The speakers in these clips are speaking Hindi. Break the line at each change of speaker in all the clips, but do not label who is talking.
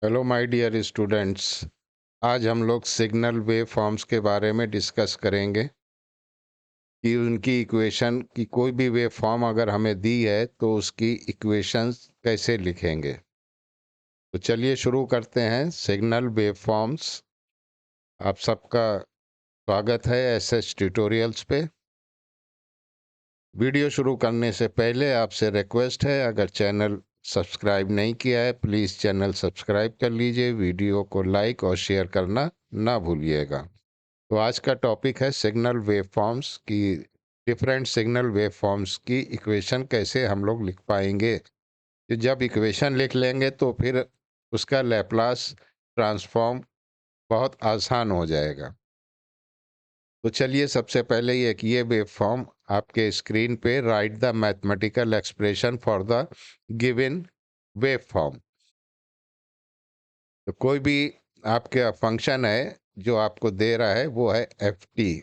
Hello my dear students. आज हम लोग सिग्नल वेव फॉर्म्स के बारे में डिस्कस करेंगे कि उनकी इक्वेशन की कोई भी वेव फॉर्म अगर हमें दी है तो उसकी इक्वेशंस कैसे लिखेंगे। तो चलिए शुरू करते हैं। Signal wave forms. आप सबका स्वागत है एसएस ट्यूटोरियल्स पे। वीडियो शुरू करने से पहले आपसे रिक्वेस्ट है, अगर चैनल सब्सक्राइब नहीं किया है प्लीज़ चैनल सब्सक्राइब कर लीजिए, वीडियो को लाइक और शेयर करना ना भूलिएगा। तो आज का टॉपिक है सिग्नल वेवफॉर्म्स की डिफरेंट सिग्नल वेवफॉर्म्स की इक्वेशन कैसे हम लोग लिख पाएंगे। तो जब इक्वेशन लिख लेंगे तो फिर उसका लैप्लास ट्रांसफॉर्म बहुत आसान हो जाएगा। तो चलिए सबसे पहले ये वेवफॉर्म आपके स्क्रीन पे right the mathematical expression for the given waveform. तो कोई भी आपका फंक्शन है जो आपको दे रहा है वो है F T,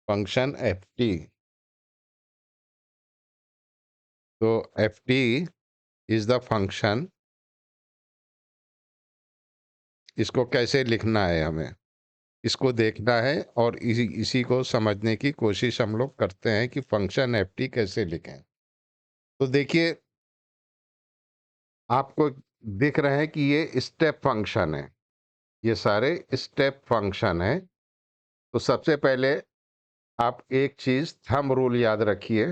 function F T. तो F T is the function. इसको कैसे लिखना है हमें, इसको देखना है और इसी इसी को समझने की कोशिश हम लोग करते हैं कि फंक्शन एफ टी कैसे लिखें। तो देखिए आपको दिख रहे हैं कि ये स्टेप फंक्शन है, ये सारे स्टेप फंक्शन है। तो सबसे पहले आप एक चीज थंब रूल याद रखिए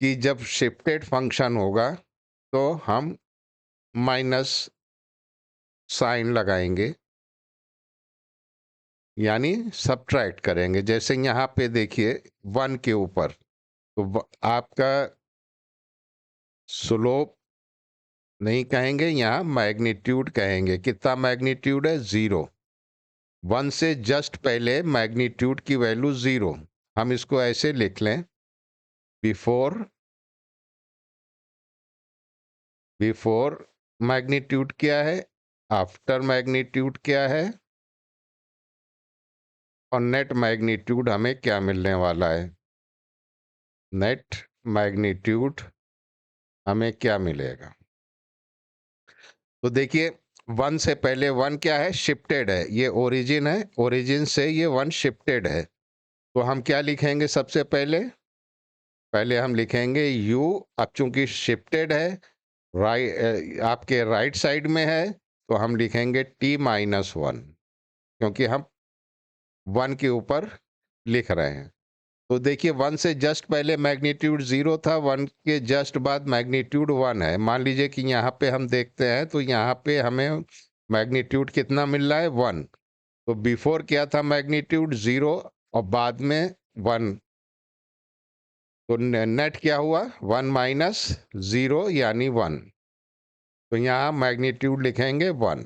कि जब शिफ्टेड फंक्शन होगा तो हम माइनस साइन लगाएंगे, यानी सब्ट्रैक्ट करेंगे। जैसे यहाँ पे देखिए 1 के ऊपर तो आपका स्लोप नहीं कहेंगे, यहाँ मैग्नीट्यूड कहेंगे। कितना मैग्नीट्यूड है? 0। 1 से जस्ट पहले मैग्नीट्यूड की वैल्यू 0। हम इसको ऐसे लिख लें, बिफोर बिफोर मैग्नीट्यूड क्या है, आफ्टर मैग्नीट्यूड क्या है, और नेट मैग्नीट्यूड हमें क्या मिलने वाला है। नेट मैग्नीट्यूड हमें क्या मिलेगा। तो देखिए 1 से पहले 1 क्या है? शिफ्टेड है, ये ओरिजिन है, ओरिजिन से ये 1 शिफ्टेड है। तो हम क्या लिखेंगे? सबसे पहले पहले हम लिखेंगे u। अब चूंकि शिफ्टेड है, आपके राइट साइड में है, तो हम लिखेंगे t-1, क्योंकि हम 1 के ऊपर लिख रहे हैं। तो देखिए 1 से जस्ट पहले मैग्नीट्यूड 0 था, 1 के जस्ट बाद मैग्नीट्यूड 1 है। मान लीजिए कि यहाँ पे हम देखते हैं तो यहाँ पे हमें मैग्नीट्यूड कितना मिल रहा है? 1। तो बिफोर क्या था? मैग्नीट्यूड 0 और बाद में 1। तो नेट क्या हुआ? 1 माइनस 0 यानी 1। तो यहाँ मैग्नीट्यूड लिखेंगे 1।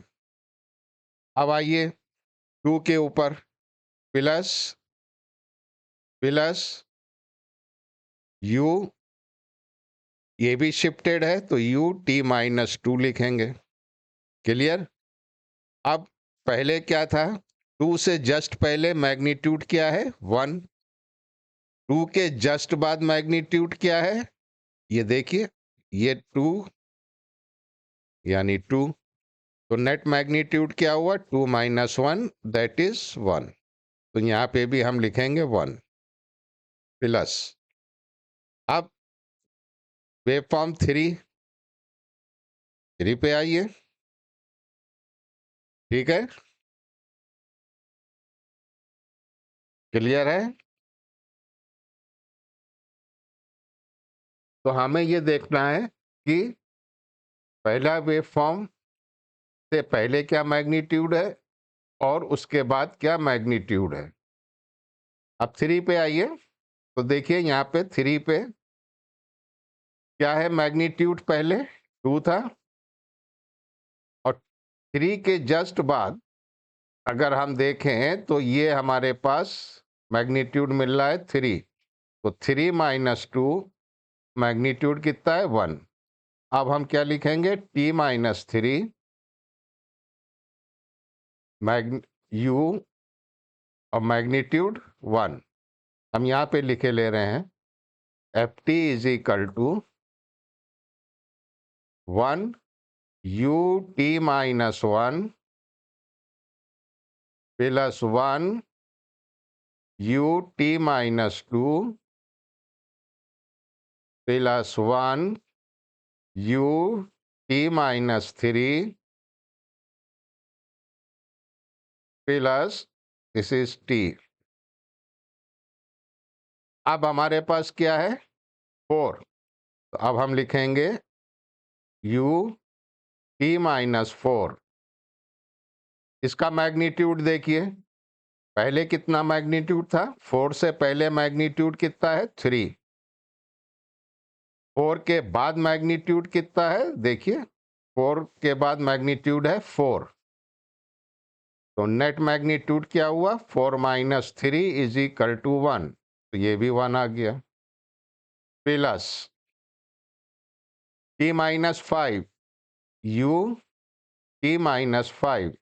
अब आइए 2 के ऊपर प्लस प्लस u, ये भी शिफ्टेड है तो u t-2 लिखेंगे। क्लियर? अब पहले क्या था? 2 से जस्ट पहले मैग्नीट्यूड क्या है? 1। 2 के जस्ट बाद मैग्नीट्यूड क्या है? ये देखिए, ये 2 यानी 2। तो नेट मैग्नीट्यूड क्या हुआ? 2 माइनस 1 दैट इज 1। तो यहाँ पे भी हम लिखेंगे 1 प्लस। अब वेव फॉर्म 3 पे आइए। ठीक है, क्लियर है? तो हमें ये देखना है कि पहला वेव फॉर्म से पहले क्या मैग्नीट्यूड है और उसके बाद क्या मैग्नीट्यूड है। अब 3 पे आइए तो देखिए यहाँ पे 3 पे क्या है? मैग्नीट्यूड पहले 2 था और 3 के जस्ट बाद अगर हम देखें तो ये हमारे पास मैग्नीट्यूड मिल रहा है 3। तो 3-2 मैग्नीट्यूड कितना है? 1। अब हम क्या लिखेंगे? t-3 मैग्न u और मैग्नीट्यूड 1। हम यहाँ पे लिखे ले रहे हैं F T is equal to 1 u t minus 1 plus 1 u t minus 2 plus 1 u t minus 3 plus this is t। अब हमारे पास क्या है 4, तो अब हम लिखेंगे u t माइनस 4। इसका मैग्नीट्यूड देखिए, पहले कितना मैग्नीट्यूड था, 4 से पहले मैग्नीट्यूड कितना है 3, 4 के बाद मैग्नीट्यूड कितना है देखिए, 4 के बाद मैग्नीट्यूड है 4, तो नेट मैग्नीट्यूड क्या हुआ 4 माइनस 3 इज इक्वल टू 1, तो ये भी 1 आ गया। Plus t minus 5 u t minus 5,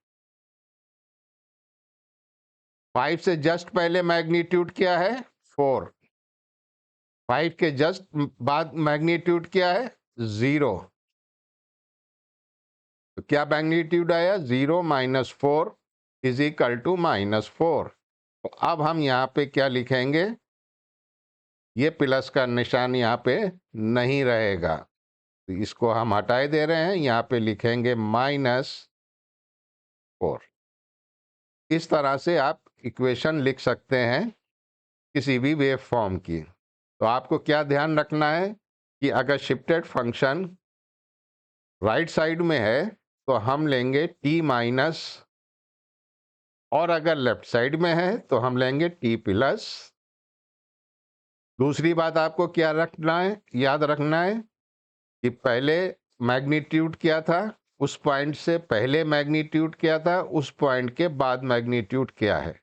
5 से जस्ट पहले मैग्नीट्यूड क्या है 4, 5 के जस्ट बाद मैग्नीट्यूड क्या है 0, तो क्या मैग्नीट्यूड आया 0 minus 4 is equal to minus 4। तो अब हम यहाँ पे क्या लिखेंगे, ये प्लस का निशान यहाँ पे नहीं रहेगा, तो इसको हम हटाए दे रहे हैं, यहाँ पे लिखेंगे माइनस 4। इस तरह से आप इक्वेशन लिख सकते हैं किसी भी वेव फॉर्म की। तो आपको क्या ध्यान रखना है कि अगर शिफ्टेड फंक्शन राइट साइड में है तो हम लेंगे t माइनस, और अगर लेफ्ट साइड में है तो हम लेंगे t प्लस। दूसरी बात आपको क्या रखना है, याद रखना है कि पहले मैग्नीट्यूड क्या था, उस पॉइंट से पहले मैग्नीट्यूड क्या था, उस पॉइंट के बाद मैग्नीट्यूड क्या है।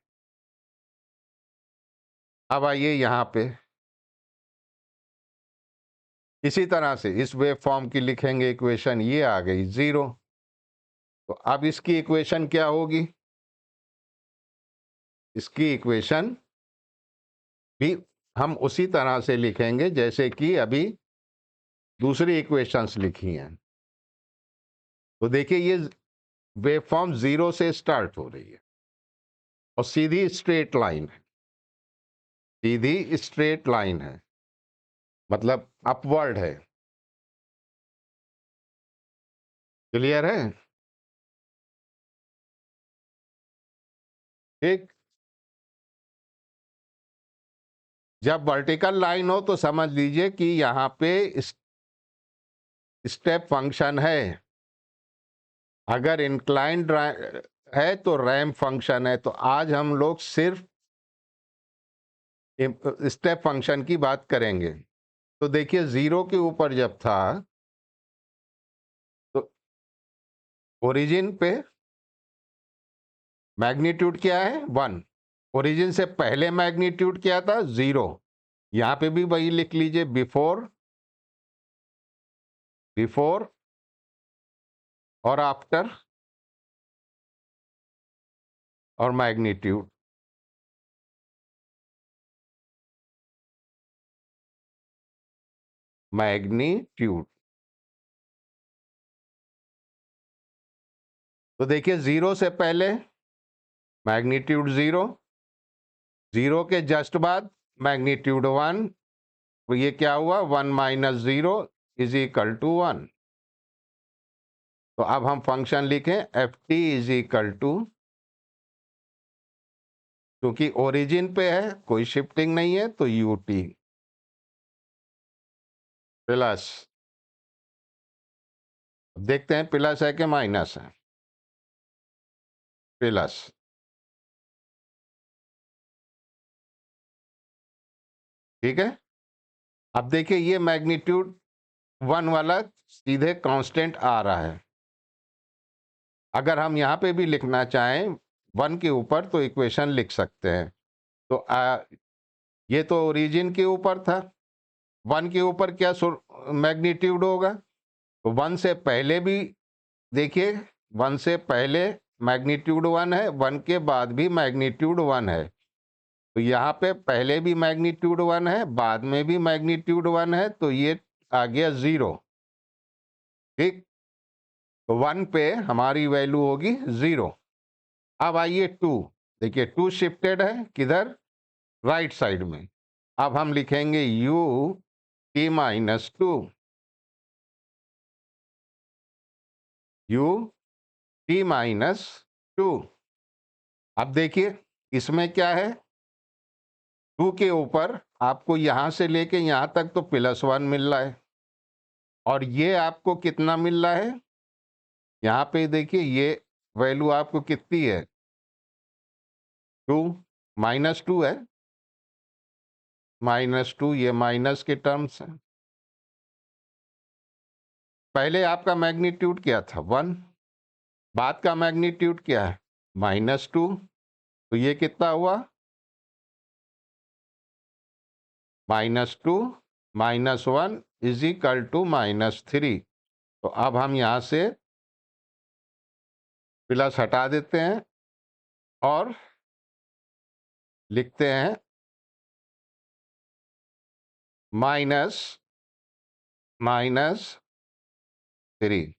अब आइए यहाँ पे इसी तरह से इस वेव फॉर्म की लिखेंगे इक्वेशन, ये आ गई 0। तो अब इसकी इक्वेशन क्या होगी, इसकी इक्वेशन भी हम उसी तरह से लिखेंगे जैसे कि अभी दूसरी इक्वेशंस लिखी हैं। तो देखिए ये वेव फॉर्म 0 से स्टार्ट हो रही है और सीधी स्ट्रेट लाइन है, सीधी स्ट्रेट लाइन है, मतलब अपवर्ड है। क्लियर है, ठीक। जब वर्टिकल लाइन हो तो समझ लीजिए कि यहाँ पे स्टेप फंक्शन है, अगर इंक्लाइंड है तो रैंप फंक्शन है। तो आज हम लोग सिर्फ स्टेप फंक्शन की बात करेंगे। तो देखिए 0 के ऊपर जब था तो ओरिजिन पे मैग्नीट्यूड क्या है 1, ओरिजिन से पहले मैग्नीट्यूड क्या था 0। यहां पे भी वही लिख लीजिए, बिफोर, बिफोर और आफ्टर और मैग्नीट्यूड। मैग्नीट्यूड, तो देखिए 0 से पहले मैग्नीट्यूड 0, 0 के जस्ट बाद मैग्नीट्यूड 1, तो ये क्या हुआ 1 माइनस 0 इज इक्वल टू 1। तो अब हम फंक्शन लिखें F T is equal to, क्योंकि ओरिजिन पे है कोई शिफ्टिंग नहीं है तो यू टी प्लस, देखते हैं प्लस है कि माइनस है, प्लस, ठीक है। अब देखिए ये मैग्नीट्यूड 1 वाला सीधे कांस्टेंट आ रहा है, अगर हम यहाँ पे भी लिखना चाहें 1 के ऊपर तो इक्वेशन लिख सकते हैं। तो ये तो ओरिजिन के ऊपर था, 1 के ऊपर क्या मैग्नीट्यूड होगा, तो 1 से पहले भी देखिए 1 से पहले मैग्नीट्यूड 1 है, 1 के बाद भी मैग्नीट्यूड 1 है। तो यहाँ पे पहले भी मैग्नीट्यूड 1 है, बाद में भी मैग्नीट्यूड 1 है, तो ये आ गया 0। ठीक, तो 1 पे हमारी वैल्यू होगी 0। अब आइए 2, देखिए 2 शिफ्टेड है किधर, राइट साइड में। अब हम लिखेंगे u t minus 2, u t minus 2। अब देखिए इसमें क्या है, 2 के ऊपर आपको यहां से लेके यहां तक तो +1 मिल रहा है, और ये आपको कितना मिल रहा है, यहाँ पे देखिए ये वैल्यू आपको कितनी है, 2, -2 है, -2, ये माइनस के टर्म्स है। पहले आपका मैग्नीट्यूड क्या था, 1, बाद का मैग्नीट्यूड क्या है, -2, तो ये कितना हुआ, -2 -1 इज इक्वल टू -3। तो अब हम यहाँ से प्लस हटा देते हैं और लिखते हैं -3।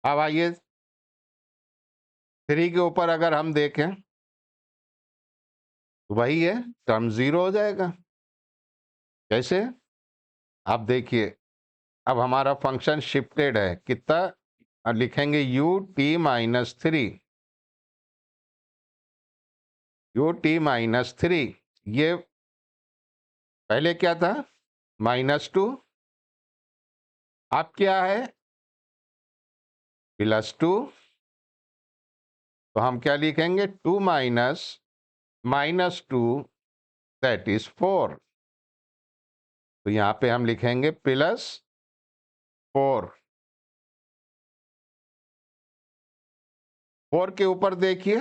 अब आइए 3 के ऊपर अगर हम देखें तो वही है, टर्म 0 हो जाएगा। कैसे, आप देखिए अब हमारा फंक्शन शिफ्टेड है कितना, लिखेंगे u t-3, u t-3, ये पहले क्या था, -2, अब क्या है, +2, तो हम क्या लिखेंगे, 2 माइनस -2 दैट इज 4, तो यहाँ पे हम लिखेंगे +4। 4 के ऊपर देखिए,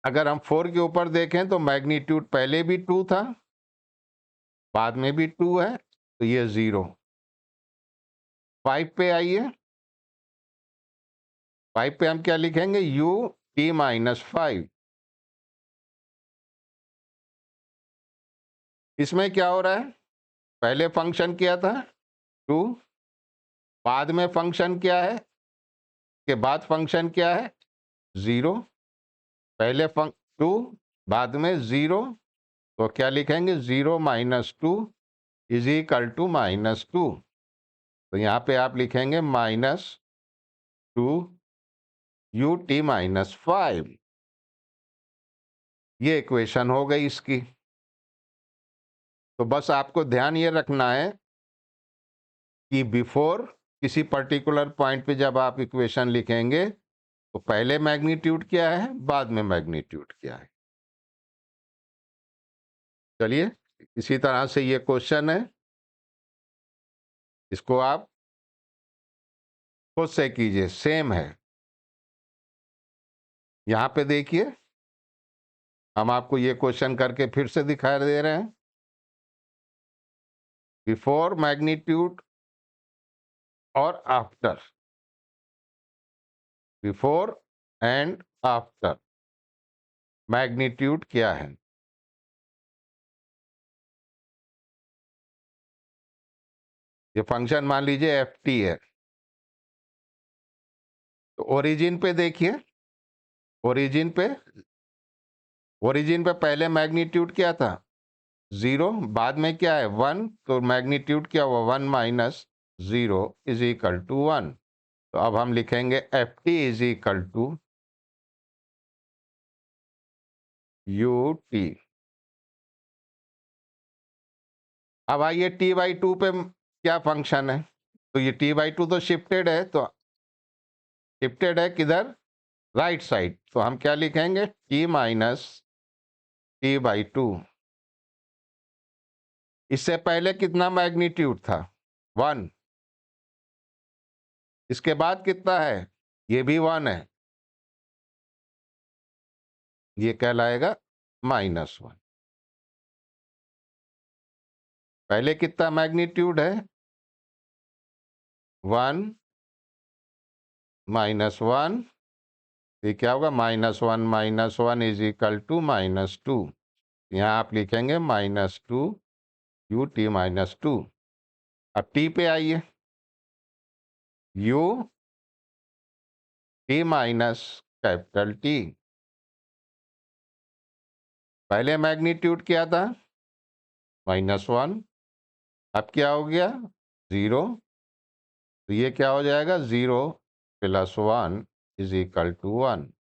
अगर हम 4 के ऊपर देखें तो मैग्नीट्यूड पहले भी 2 था, बाद में भी 2 है, तो ये 0। 5 पे आइए, 5 पे हम क्या लिखेंगे, u t-5। इसमें क्या हो रहा है, पहले फंक्शन क्या था, 2, बाद में फंक्शन क्या है, के बाद फंक्शन क्या है, 0, पहले 2, बाद में 0, तो क्या लिखेंगे, 0 -2 इज इक्वल टू -2, तो यहाँ पे आप लिखेंगे -2 u t-5। ये इक्वेशन हो गई इसकी। तो बस आपको ध्यान ये रखना है कि बिफोर किसी पर्टिकुलर पॉइंट पे जब आप इक्वेशन लिखेंगे तो पहले मैग्नीट्यूड क्या है, बाद में मैग्नीट्यूड क्या है। चलिए, इसी तरह से ये क्वेश्चन है, इसको आप खुद से कीजिए, सेम है। यहां पे देखिए हम आपको ये क्वेश्चन करके फिर से दिखा दे रहे हैं, बिफोर मैग्नीट्यूड और after, before and after magnitude क्या है। ये फंक्शन मान लीजिए एफ टी है, तो ओरिजिन पे देखिए, ओरिजिन पे पहले मैग्नीट्यूड क्या था, 0, बाद में क्या है, 1, तो मैग्नीट्यूड क्या हुआ, 1 माइनस 0 इज इक्वल टू 1। तो अब हम लिखेंगे F T is equal to U T. अब आइए t/2 पे क्या फंक्शन है, तो ये t/2 तो शिफ्टेड है, तो शिफ्टेड है किधर, राइट साइड, तो हम क्या लिखेंगे, t माइनस t/2। इससे पहले कितना मैग्नीट्यूड था, 1, इसके बाद कितना है, ये भी 1 है, ये कहलाएगा -1। पहले कितना मैग्नीट्यूड है, 1 -1, ये क्या होगा, -1 इज इक्वल टू -2। यहाँ आप लिखेंगे -2 u t-2। अब t पे आइए, U T minus capital T. पहले मैग्नीट्यूड क्या था? -1। अब क्या हो गया? 0। तो ये क्या हो जाएगा? 0 + 1 = 1।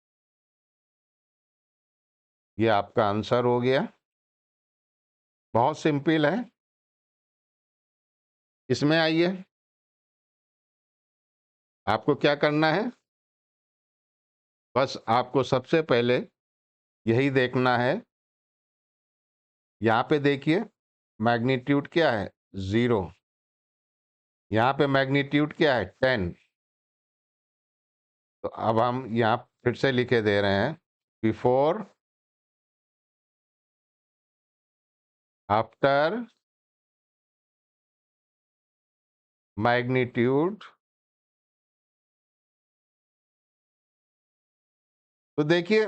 ये आपका आंसर हो गया। बहुत सिंपल है। इसमें आइए, आपको क्या करना है? बस आपको सबसे पहले यही देखना है। यहाँ पे देखिए, मैग्नीट्यूड क्या है? 0। यहाँ पे मैग्नीट्यूड क्या है? 10। तो अब हम यहाँ फिर से लिखे दे रहे हैं, बिफोर, आफ्टर मैग्नीट्यूड। तो देखिए,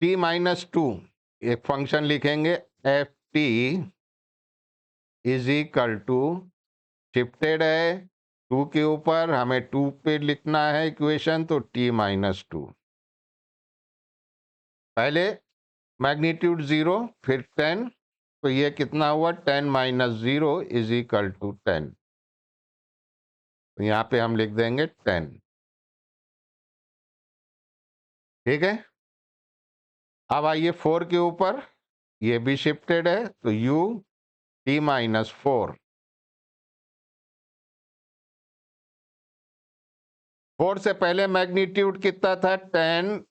t-2 एक फंक्शन लिखेंगे, एफ टी = शिफ्टेड है 2 के ऊपर, हमें 2 पे लिखना है इक्वेशन, तो t-2। पहले मैग्नीट्यूड 0, फिर 10, तो ये कितना हुआ? 10 - 0 = 10। तो यहाँ पे हम लिख देंगे 10। ठीक है। अब आइए 4 के ऊपर, ये भी शिफ्टेड है, तो u t-4। 4 से पहले मैग्नीट्यूड कितना था? 10।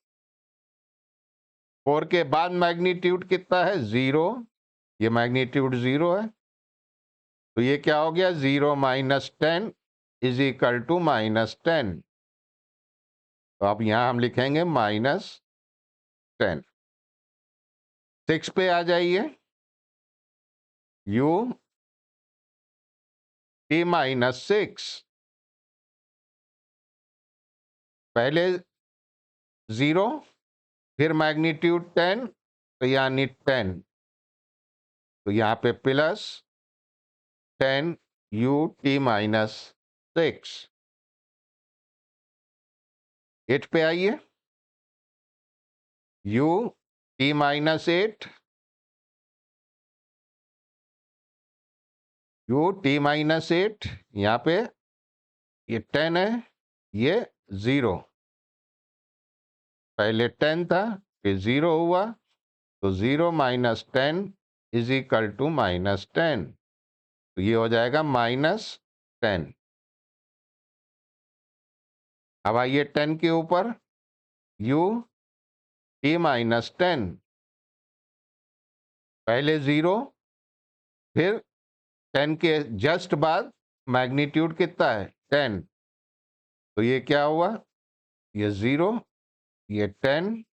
4 के बाद मैग्नीट्यूड कितना है? 0। ये मैग्नीट्यूड 0 है, तो ये क्या हो गया? 0 - 10 = -10। तो अब यहां हम लिखेंगे -10। 6 पे आ जाइए, u t-6। पहले 0, फिर मैग्नीट्यूड 10, तो यानी 10, तो यहाँ पे +10 u t-6। 8 पे आइए, u t-8, u t-8, यहाँ पे ये 10 है, ये 0। पहले 10 था, फिर 0 हुआ, तो 0 - 10 = -10। तो ये हो जाएगा -10। अब आइए 10 के ऊपर, u t-10। पहले 0, फिर 10 के जस्ट बाद मैग्नीट्यूड कितना है? 10। तो ये क्या हुआ? ये 0, ये 10,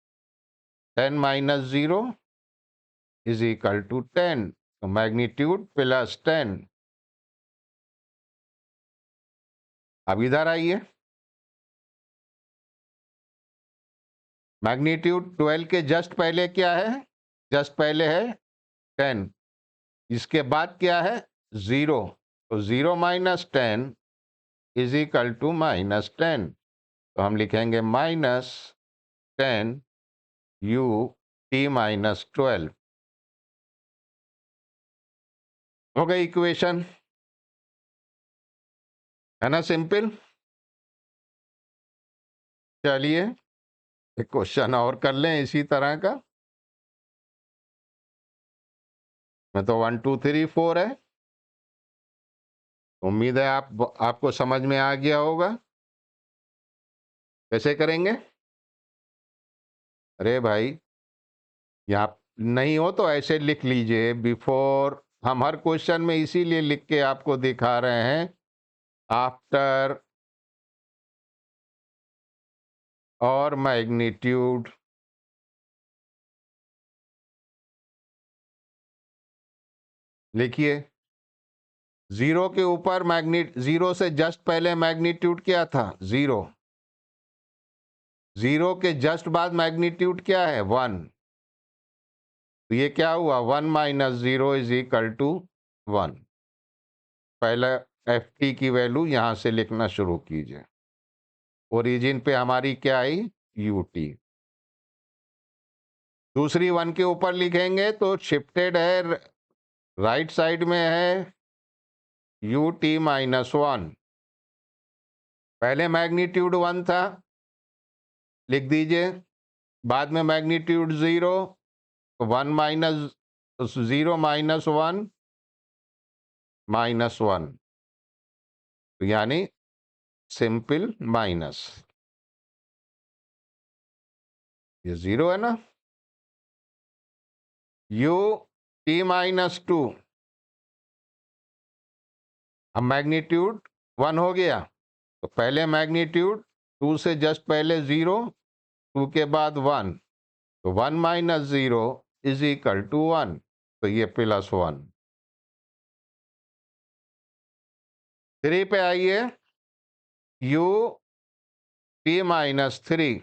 10 - 0 = 10। तो मैग्नीट्यूड +10। अब इधर आइए, मैग्नीट्यूड 12 के जस्ट पहले क्या है? जस्ट पहले है 10। इसके बाद क्या है? 0। तो 0 - 10 = -10। तो हम लिखेंगे -10 u t-12। हो गई इक्वेशन, है ना? सिंपल। चलिए एक क्वेश्चन और कर लें इसी तरह का। मैं तो 1 2 3 4 है। उम्मीद है आपको समझ में आ गया होगा। कैसे करेंगे? अरे भाई, यहाँ नहीं हो तो ऐसे लिख लीजिए, बिफोर। हम हर क्वेश्चन में इसीलिए लिख के आपको दिखा रहे हैं, आफ्टर और मैग्नीट्यूड। लिखिए, 0 के ऊपर 0 से जस्ट पहले मैग्नीट्यूड क्या था? 0। 0 के जस्ट बाद मैग्नीट्यूड क्या है? 1। तो ये क्या हुआ? 1 - 0 = 1। पहला एफ टी की वैल्यू यहां से लिखना शुरू कीजिए। ओरिजिन पे हमारी क्या आई, यू टी। दूसरी 1 के ऊपर लिखेंगे तो शिफ्टेड है, राइट साइड में है यू टी -1। पहले मैग्नीट्यूड 1 था, लिख दीजिए। बाद में मैग्नीट्यूड 0, 1 माइनस 0 -1 -1, यानी सिंपल माइनस। ये 0 है ना। यू टी -2, अब मैग्नीट्यूड 1 हो गया तो पहले मैग्नीट्यूड 2 से जस्ट पहले 0, 2 के बाद 1, तो 1 -0 इज इक्वल टू 1, तो ये +1। 3 पे आइए, यू टी -3,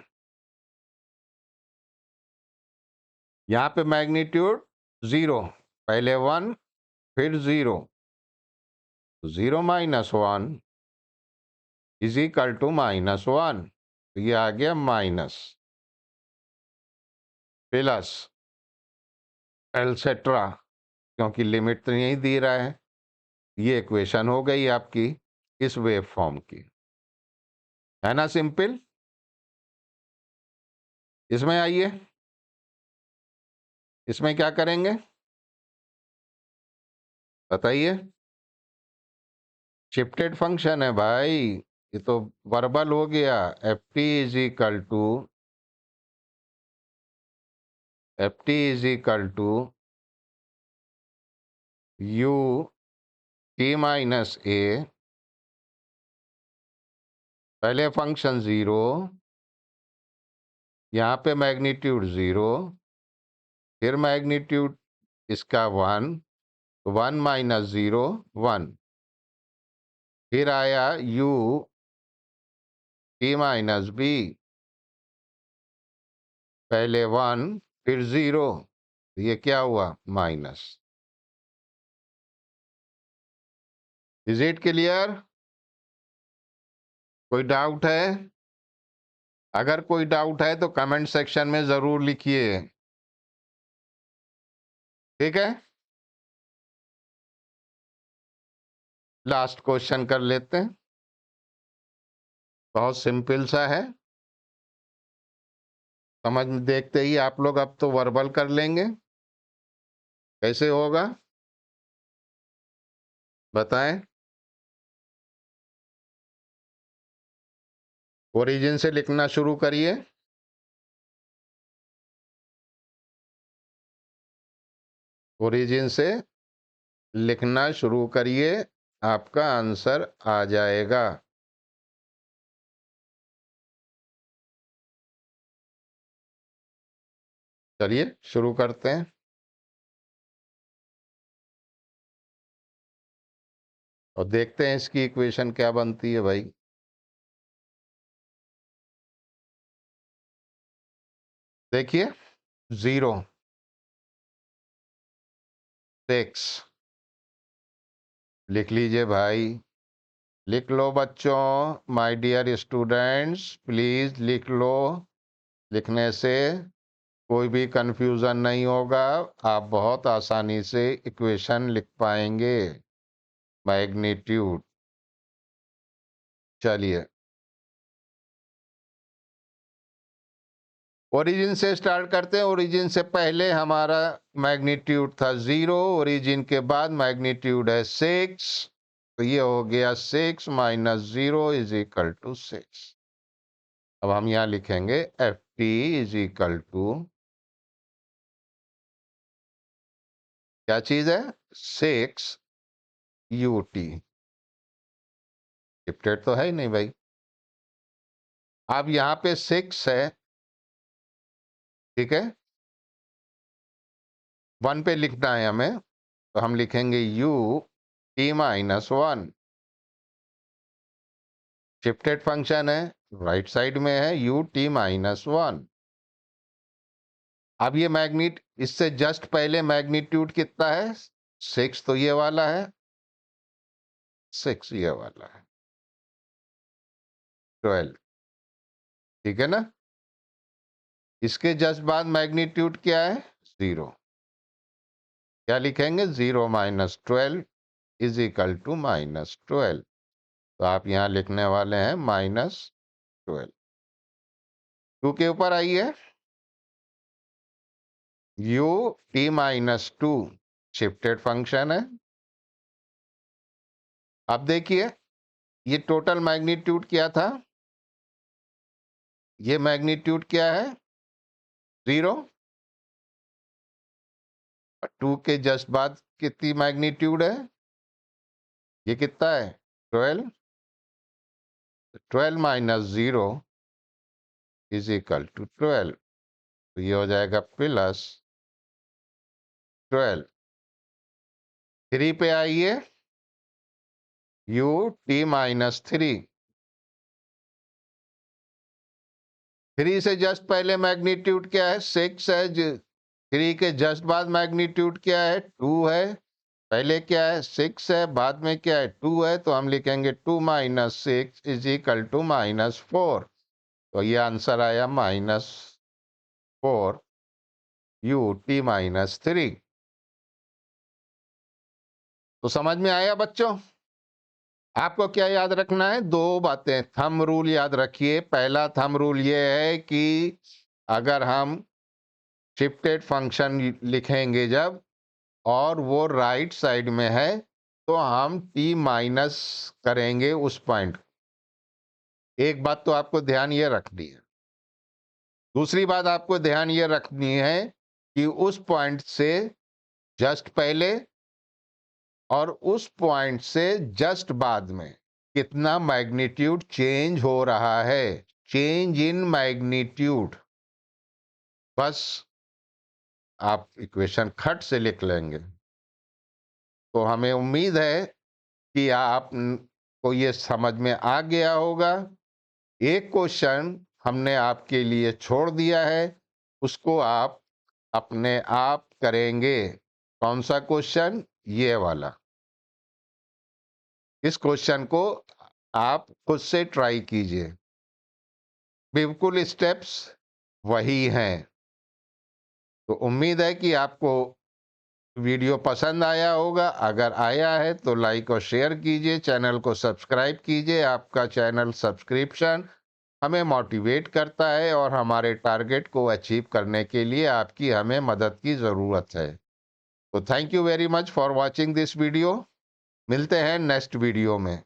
यहां पे मैग्नीट्यूड 0, पहले 1 फिर 0, 0 -1 इज इक्वल टू -1, तो ये आ गया माइनस प्लस एटसेट्रा, क्योंकि लिमिट तो नहीं दी रहा है। ये इक्वेशन हो गई आपकी इस वेव फॉर्म की, है ना सिंपल। इसमें आइए, इसमें क्या करेंगे बताइए। शिफ्टेड फंक्शन है भाई, ये तो वर्बल हो गया। F T is equal to U T -a, पहले फंक्शन 0, यहाँ पे मैग्नीट्यूड 0, फिर मैग्नीट्यूड इसका 1, 1 -0 1, फिर आया u टी -b, पहले 1 फिर 0, ये क्या हुआ माइनस। Is it clear? कोई डाउट है? अगर कोई डाउट है तो कमेंट सेक्शन में जरूर लिखिए, ठीक है। लास्ट क्वेश्चन कर लेते हैं, बहुत सिंपल सा है, समझ में देखते ही आप लोग अब तो वर्बल कर लेंगे। कैसे होगा बताएं। ओरिजिन से लिखना शुरू करिए। ओरिजिन से लिखना शुरू करिए, आपका आंसर आ जाएगा। चलिए शुरू करते हैं। और देखते हैं इसकी इक्वेशन क्या बनती है भाई। देखिए 0 6, लिख लीजिए भाई, लिख लो बच्चों, माय डियर स्टूडेंट्स प्लीज लिख लो। लिखने से कोई भी कंफ्यूजन नहीं होगा, आप बहुत आसानी से इक्वेशन लिख पाएंगे। मैग्नीट्यूड, चलिए ओरिजिन से स्टार्ट करते हैं। ओरिजिन से पहले हमारा मैग्नीट्यूड था 0, ओरिजिन के बाद मैग्नीट्यूड है 6, तो ये हो गया 6 -0 इज इक्वल टू 6। अब हम यहां लिखेंगे F T is equal to क्या चीज है, 6 यू टी। शिफ्टेड तो है ही नहीं भाई। अब यहां पे 6 है, ठीक है, 1 पे लिखना है हमें, तो हम लिखेंगे यू टी -1। शिफ्टेड फंक्शन है, राइट साइड में है यू टी -1। अब ये मैग्नीट, इससे जस्ट पहले मैग्नीट्यूड कितना है 6, तो ये वाला है, 6 ये वाला है 12, ठीक है ना। इसके जस्ट बाद मैग्नीट्यूड क्या है 0, क्या लिखेंगे 0 माइनस 12 इज इक्वल टू -12, तो आप यहां लिखने वाले हैं -12। 2 के ऊपर आइए, u t minus 2 shifted function है। अब देखिए ये टोटल मैग्नीट्यूड क्या था, ये मैग्नीट्यूड क्या है 0, 2 के जस्ट बाद कितनी मैग्नीट्यूड है, ये कितना है 12, 12 माइनस 0 इज इक्वल टू 12, तो ये हो जाएगा प्लस 12। 3 पे आइए, u t माइनस 3, 3 से जस्ट पहले मैग्नीट्यूड क्या है 6 है, 3 के जस्ट बाद मैग्नीट्यूड क्या है 2 है, पहले क्या है 6 है, बाद में क्या है 2 है, तो हम लिखेंगे 2 माइनस 6 इज इक्वल टू -4, तो ये आंसर आया -4 u t माइनस 3। तो समझ में आया बच्चों। आपको क्या याद रखना है, 2 बातें, थंब रूल याद रखिए। पहला थंब रूल ये है कि अगर हम शिफ्टेड फंक्शन लिखेंगे जब और वो राइट साइड में है तो हम t माइनस करेंगे उस पॉइंट। एक बात तो आपको ध्यान ये रखनी है। दूसरी बात आपको ध्यान ये रखनी है कि उस पॉइंट से जस्ट पहले और उस पॉइंट से जस्ट बाद में कितना मैग्नीट्यूड चेंज हो रहा है, चेंज इन मैग्नीट्यूड। बस आप इक्वेशन खट से लिख लेंगे तो हमें उम्मीद है कि आप को ये समझ में आ गया होगा। एक क्वेश्चन हमने आपके लिए छोड़ दिया है, उसको आप अपने आप करेंगे। कौन सा क्वेश्चन, ये वाला। इस क्वेश्चन को आप खुद से ट्राई कीजिए, बिल्कुल स्टेप्स वही हैं। तो उम्मीद है कि आपको वीडियो पसंद आया होगा। अगर आया है तो लाइक और शेयर कीजिए, चैनल को सब्सक्राइब कीजिए। आपका चैनल सब्सक्रिप्शन हमें मोटिवेट करता है और हमारे टारगेट को अचीव करने के लिए आपकी हमें मदद की ज़रूरत है। तो thank you very much for watching this video. मिलते हैं नेक्स्ट वीडियो में।